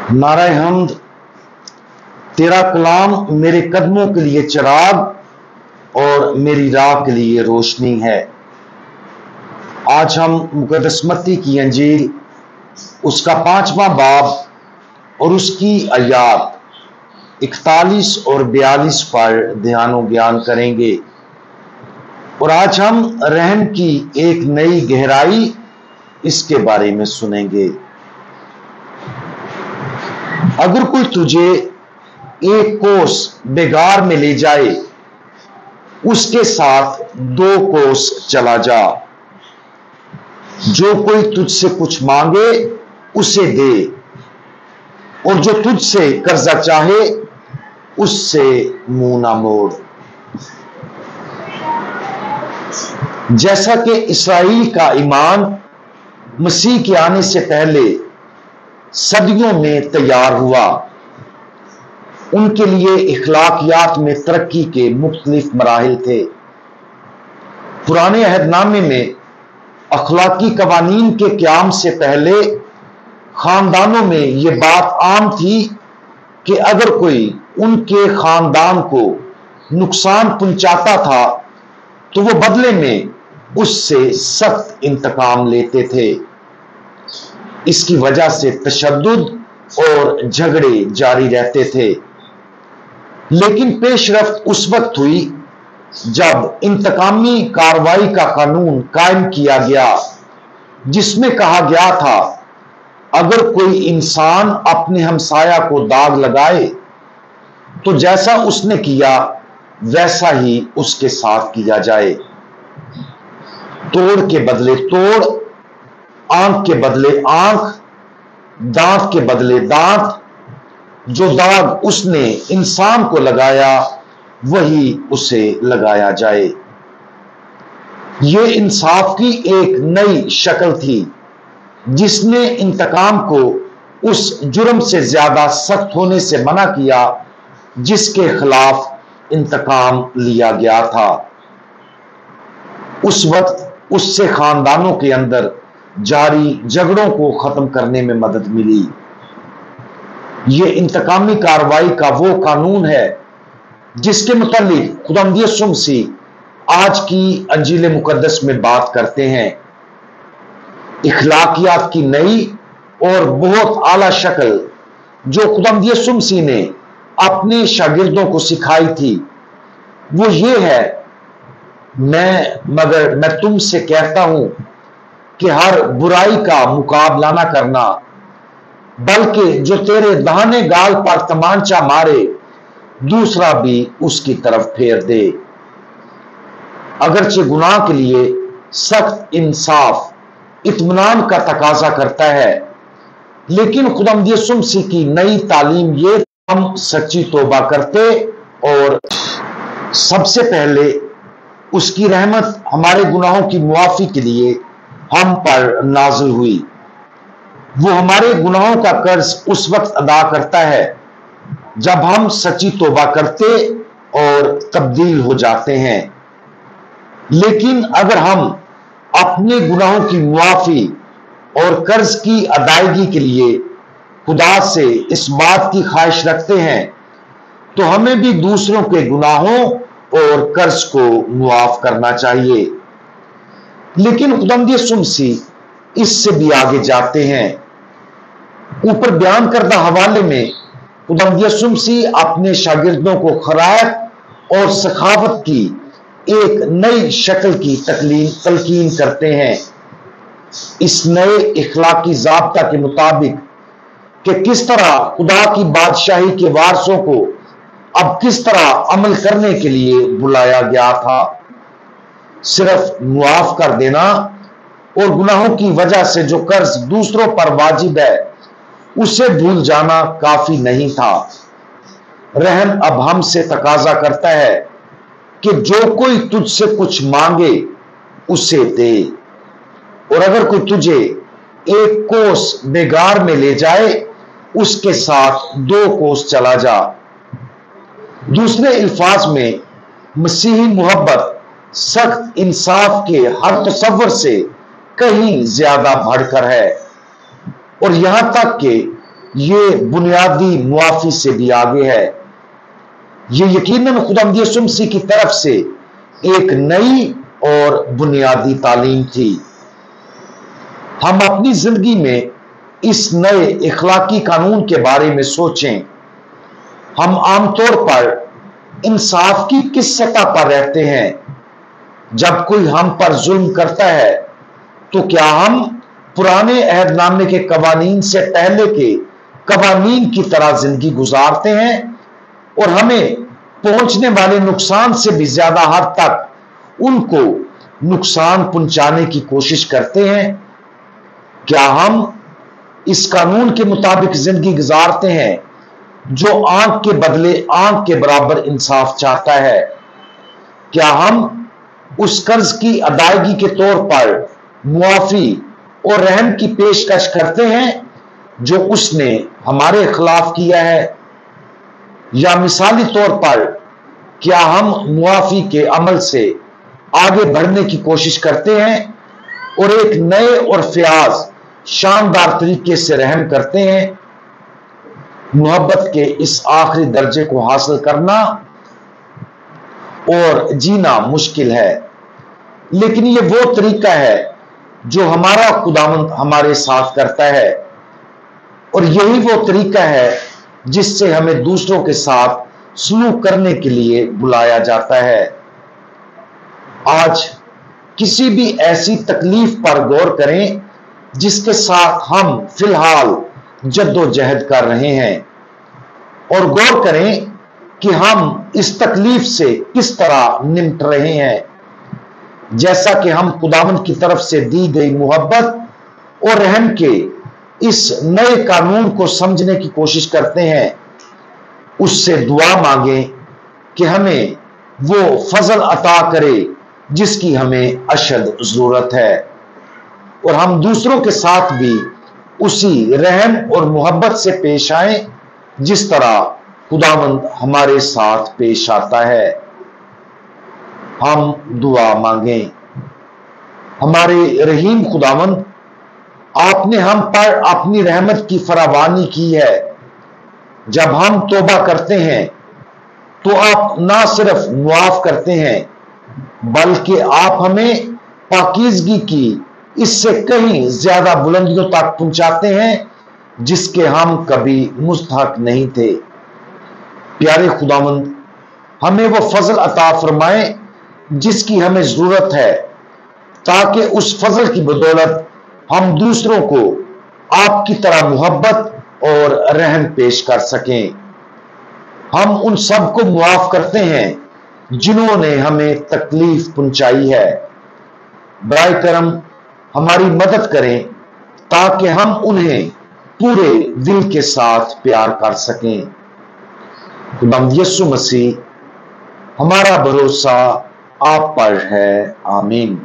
नारा हमद। तेरा कलाम मेरे कदमों के लिए चिराग और मेरी राह के लिए रोशनी है। आज हम मुकद्दस मत्ती की अंजील उसका 5वां बाब और उसकी आयात 41 और 42 पर ध्यान और ज्ञान करेंगे। और आज हम रहम की एक नई गहराई इसके बारे में सुनेंगे। अगर कोई तुझे एक कोस बेगार में ले जाए, उसके साथ 2 कोस चला जा। जो कोई तुझसे कुछ मांगे उसे दे, और जो तुझसे कर्जा चाहे उससे मुंह ना मोड़। जैसा कि इस्राएल का ईमान मसीह के आने से पहले सदियों में तैयार हुआ, उनके लिए इखलाकियात में तरक्की के मुख्तलिफ मराहिल थे। पुराने अहदनामे में अखलाकी कवानीन के क़याम से पहले खानदानों में यह बात आम थी कि अगर कोई उनके खानदान को नुकसान पहुंचाता था तो वो बदले में उससे सख्त इंतकाम लेते थे। इसकी वजह से तशद्दुद और झगड़े जारी रहते थे। लेकिन पेशरफ्त उस वक्त हुई जब इंतकामी कार्रवाई का कानून कायम किया गया, जिसमें कहा गया था अगर कोई इंसान अपने हमसाया को दाग लगाए तो जैसा उसने किया वैसा ही उसके साथ किया जाए। तोड़ के बदले तोड़, आंख के बदले आंख, दांत के बदले दांत। जो दाग उसने इंसान को लगाया वही उसे लगाया जाए। यह इंसाफ की एक नई शक्ल थी जिसने इंतकाम को उस जुर्म से ज्यादा सख्त होने से मना किया जिसके खिलाफ इंतकाम लिया गया था। उस वक्त उससे खानदानों के अंदर जारी झगड़ों को खत्म करने में मदद मिली। यह इंतकामी कार्रवाई का वो कानून है जिसके मुतालिक खुदावंद यीशु मसीह आज की अंजील मुकद्दस में बात करते हैं। इखलाकियात की नई और बहुत आला शक्ल जो खुदावंद यीशु मसीह ने अपने शागिर्दों को सिखाई थी वो ये है, मगर मैं तुमसे कहता हूं कि हर बुराई का मुकाबला ना करना, बल्कि जो तेरे दाहिने गाल पर तमांचा मारे दूसरा भी उसकी तरफ फेर दे। अगरचे गुनाह के लिए सख्त इंसाफ इत्मीनान का तकाजा करता है, लेकिन खुदावंद यीशु मसीह की नई तालीम ये हम सच्ची तौबा करते और सबसे पहले उसकी रहमत हमारे गुनाहों की मुआफी के लिए हम पर नाज़िल हुई। वो हमारे गुनाहों का कर्ज उस वक्त अदा करता है जब हम सच्ची तौबा करते और तब्दील हो जाते हैं। लेकिन अगर हम अपने गुनाहों की मुआफी और कर्ज की अदायगी के लिए खुदा से इस बात की ख्वाहिश रखते हैं तो हमें भी दूसरों के गुनाहों और कर्ज को मुआफ करना चाहिए। लेकिन खुदावंद यीशु मसीह इससे भी आगे जाते हैं। ऊपर बयान करदा हवाले में खुदावंद यीशु मसीह अपने शागिर्दों को खैरात और सखावत की एक नई शक्ल की तलकीन करते हैं। इस नए इखलाकी ज़ाब्ता के मुताबिक कि किस तरह खुदा की बादशाही के वारसों को अब किस तरह अमल करने के लिए बुलाया गया था। सिर्फ मुआफ कर देना और गुनाहों की वजह से जो कर्ज दूसरों पर वाजिब है उसे भूल जाना काफी नहीं था। रहम अब हमसे तकाजा करता है कि जो कोई तुझसे कुछ मांगे उसे दे, और अगर कोई तुझे एक कोस बेगार में ले जाए उसके साथ 2 कोस चला जा। दूसरे अल्फाज में मसीही मोहब्बत सख्त इंसाफ के हर तसव्वुर से कहीं ज्यादा बढ़कर है, और यहां तक कि یہ بنیادی معافی سے بھی آگے ہے۔ یہ یقیناً خداوند یسوع مسیح کی طرف سے ایک نئی اور بنیادی تعلیم تھی۔ ہم اپنی زندگی میں اس نئے اخلاقی قانون کے بارے میں سوچیں۔ ہم عام طور پر انصاف کی کس سطح پر رہتے ہیں؟ جب کوئی ہم پر ظلم کرتا ہے تو کیا ہم پرانے عہد نامے کے قوانین سے پہلے کے قوانین کی طرح زندگی گزارتے ہیں اور ہمیں پہنچنے والے نقصان سے بھی زیادہ حد تک ان کو نقصان پہنچانے کی کوشش کرتے ہیں؟ کیا ہم اس قانون کے مطابق زندگی گزارتے ہیں جو آنکھ کے بدلے آنکھ کے برابر انصاف چاہتا ہے؟ کیا ہم اس قرض کی ادائیگی کے طور پر معافی اور رحم کی پیشکش کرتے ہیں جو اس نے ہمارے خلاف کیا ہے؟ یا مثالی طور پر کیا ہم معافی کے عمل سے آگے بڑھنے کی کوشش کرتے ہیں اور ایک نئے اور فیاض شاندار طریقے سے رحم کرتے ہیں؟ محبت کے اس آخری درجے کو حاصل کرنا اور جینا مشکل ہے، لیکن یہ وہ طریقہ ہے جو ہمارا خداوند ہمارے ساتھ کرتا ہے، اور یہی وہ طریقہ ہے جس سے ہمیں دوسروں کے ساتھ سلوک کرنے کے لیے بلایا جاتا ہے۔ آج کسی بھی ایسی تکلیف پر غور کریں جس کے ساتھ ہم فی الحال جد و جہد کر رہے ہیں، اور غور کریں کہ ہم اس تکلیف سے کس طرح نمٹ رہے ہیں۔ جیسا کہ ہم خداوند کی طرف سے دی گئی محبت اور رحم کے اس نئے قانون کو سمجھنے کی کوشش کرتے ہیں، اس سے دعا مانگیں کہ ہمیں وہ فضل عطا کرے جس کی ہمیں اشد ضرورت ہے، اور ہم دوسروں کے ساتھ بھی اسی رحم اور محبت سے پیش آئیں جس طرح خداوند ہمارے ساتھ پیش آتا ہے۔ ہم دعا مانگیں۔ ہمارے رحیم خداوند، آپ نے ہم پر اپنی رحمت کی فراوانی کی ہے۔ جب ہم توبہ کرتے ہیں تو آپ نہ صرف معاف کرتے ہیں بلکہ آپ ہمیں پاکیزگی کی اس سے کہیں زیادہ بلندیوں تک پہنچاتے ہیں جس کے ہم کبھی مستحق نہیں تھے۔ پیارے خداوند، ہمیں وہ فضل عطا فرمائیں جس کی ہمیں ضرورت ہے، تاکہ اس فضل کی بدولت ہم دوسروں کو آپ کی طرح محبت اور رحم پیش کر سکیں۔ ہم ان سب کو معاف کرتے ہیں جنہوں نے ہمیں تکلیف پہنچائی ہے۔ برائے کرم ہماری مدد کریں تاکہ ہم انہیں پورے دل کے ساتھ پیار کر سکیں۔ خداوند یسوع مسیح، ہمارا بھروسہ آپ پر ہے۔ آمین۔